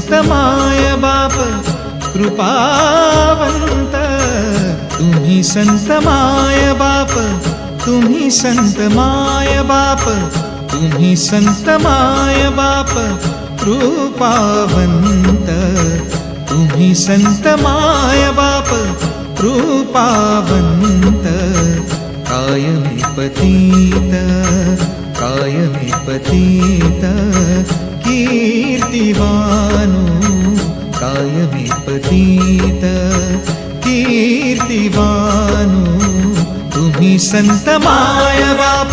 संत माय बाप कृपावंत, तुम्ही संत माय बाप, तुम्ही संत माय बाप, तुम्ही संत माय बाप कृपावंत, तुम्ही संत माय बाप कृपावंत, कायमी पतित, कायमी पतित कीर्तिवानो, कायमी पतित कीर्तिवानो, तुम्ही संत माय बाप,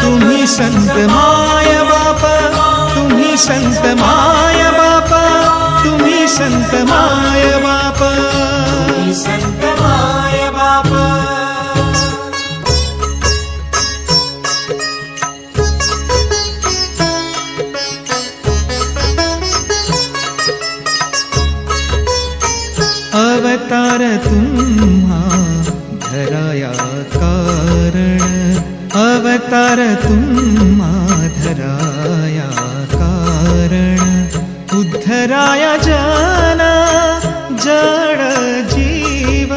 तुम्ही संत माय बाप, तुम्ही संत माय बाप, तुम्ही संत माय बाप, तुम्ही संत माय बाप. अवतार तुम्हा धराया कारण, अवतार तुम्हा धराया कारण, उद्धराया जन जड जीव,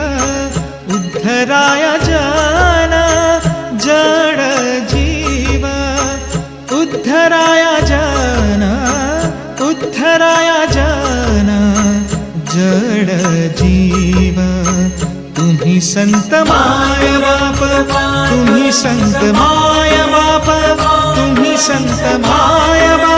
उद्धराया जन जड जीव, उद्धराया जन, उद्धराया जन जड जीव, तुम्ही संत माय बाप, तुम्ही संत माय बाप, तुम्ही संत माय बाप.